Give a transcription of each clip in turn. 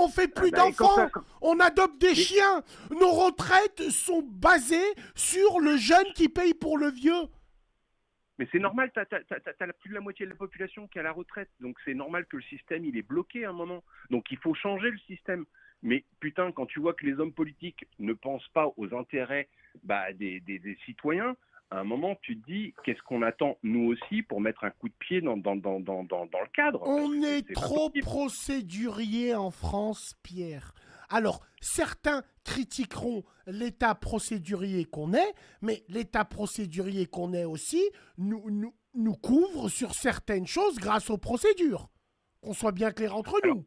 On fait plus et quand d'enfants, ça, on adopte des mais, chiens. Nos retraites sont basées sur le jeune qui paye pour le vieux. mais c'est normal, t'as plus de la moitié de la population qui est à la retraite, donc c'est normal que le système il est bloqué à un moment. Donc il faut changer le système. Mais putain, quand tu vois que les hommes politiques ne pensent pas aux intérêts des citoyens, à un moment tu te dis qu'est-ce qu'on attend nous aussi pour mettre un coup de pied dans le cadre, parce que On est c'est pas trop possible. procédurier en France, Pierre. Alors, certains critiqueront l'état procédurier qu'on est, mais l'état procédurier qu'on est aussi nous couvre sur certaines choses grâce aux procédures. Qu'on soit bien clair entre Alors, nous.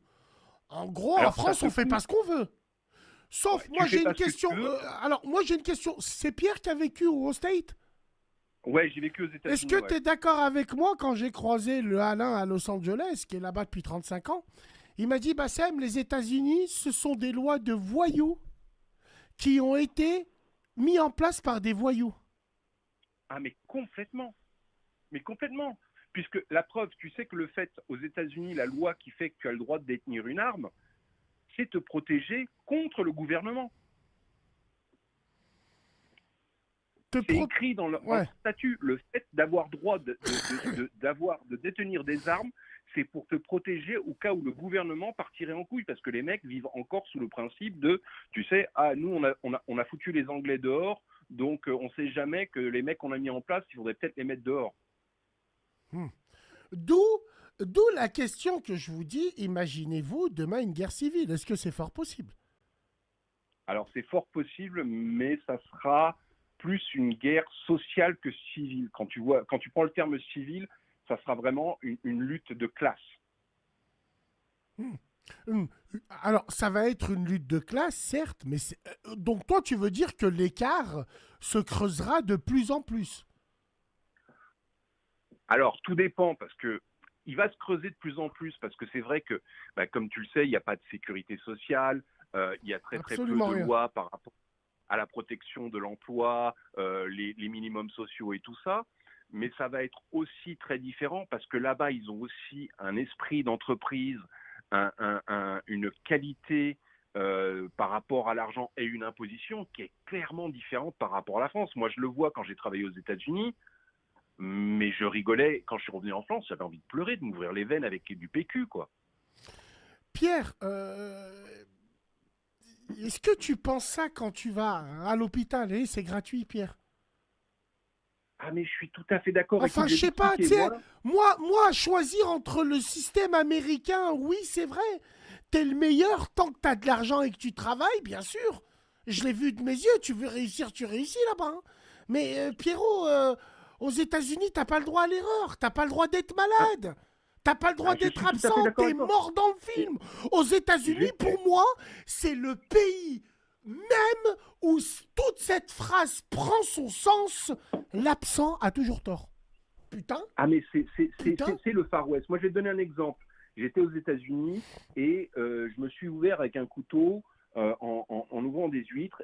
En gros, en alors ça France, te on fait pas coûte, ce qu'on veut. Sauf, ouais, moi tu fais j'ai une pas ce que question. tu veux. Alors, moi j'ai une question. C'est Pierre qui a vécu au State. Ouais, j'ai vécu aux Est-ce États-Unis, que tu ouais. es d'accord avec moi quand j'ai croisé le Alain à Los Angeles, qui est là-bas depuis 35 ans? Il m'a dit, Bassem, les États-Unis, ce sont des lois de voyous qui ont été mis en place par des voyous. Ah mais complètement. Puisque la preuve, tu sais que le fait aux États-Unis, la loi qui fait que tu as le droit de détenir une arme, c'est te protéger contre le gouvernement. Te C'est pro... écrit dans Ouais. leur statut. Le fait d'avoir droit de détenir des armes, c'est pour te protéger au cas où le gouvernement partirait en couille. Parce que les mecs vivent encore sous le principe de, tu sais, ah, nous, on a foutu les Anglais dehors, donc on ne sait jamais que les mecs qu'on a mis en place, il faudrait peut-être les mettre dehors. Hmm. D'où, d'où la question que je vous dis, imaginez-vous demain une guerre civile. Est-ce que c'est fort possible? Alors c'est fort possible, mais ça sera plus une guerre sociale que civile. Quand tu prends le terme civil, ça sera vraiment une lutte de classe. Hmm. Hmm. Alors, ça va être une lutte de classe, certes, mais donc toi, tu veux dire que l'écart se creusera de plus en plus? Alors tout dépend parce que il va se creuser de plus en plus parce que c'est vrai que, comme tu le sais, il n'y a pas de sécurité sociale, il y a très très peu Absolument de rien. lois par rapport à la protection de l'emploi, les minimums sociaux et tout ça. Mais ça va être aussi très différent parce que là-bas, ils ont aussi un esprit d'entreprise, une qualité par rapport à l'argent et une imposition qui est clairement différente par rapport à la France. Moi, je le vois quand j'ai travaillé aux États-Unis, mais je rigolais quand je suis revenu en France, j'avais envie de pleurer, de m'ouvrir les veines avec du PQ, quoi. Pierre, est-ce que tu penses ça quand tu vas à l'hôpital? Eh, c'est gratuit, Pierre. Ah, mais je suis tout à fait d'accord. Enfin, Écoute, je je vais sais pas, tu t'expliquer. sais, Moi, moi, choisir entre le système américain, oui, c'est vrai. T'es le meilleur tant que t'as de l'argent et que tu travailles, bien sûr. Je l'ai vu de mes yeux, tu veux réussir, tu réussis là-bas. Hein. Mais Pierrot, aux États-Unis, t'as pas le droit à l'erreur, t'as pas le droit d'être ah, malade. T'as pas le droit je d'être suis tout à fait absent, d'accord t'es avec toi. mort dans le Et film. Aux États-Unis, j'ai, pour moi, c'est le pays même où toute cette phrase prend son sens. L'absent a toujours tort. Putain, ah, mais putain. c'est le Far West. Moi, je vais te donner un exemple. J'étais aux États-Unis et je me suis ouvert avec un couteau en ouvrant des huîtres.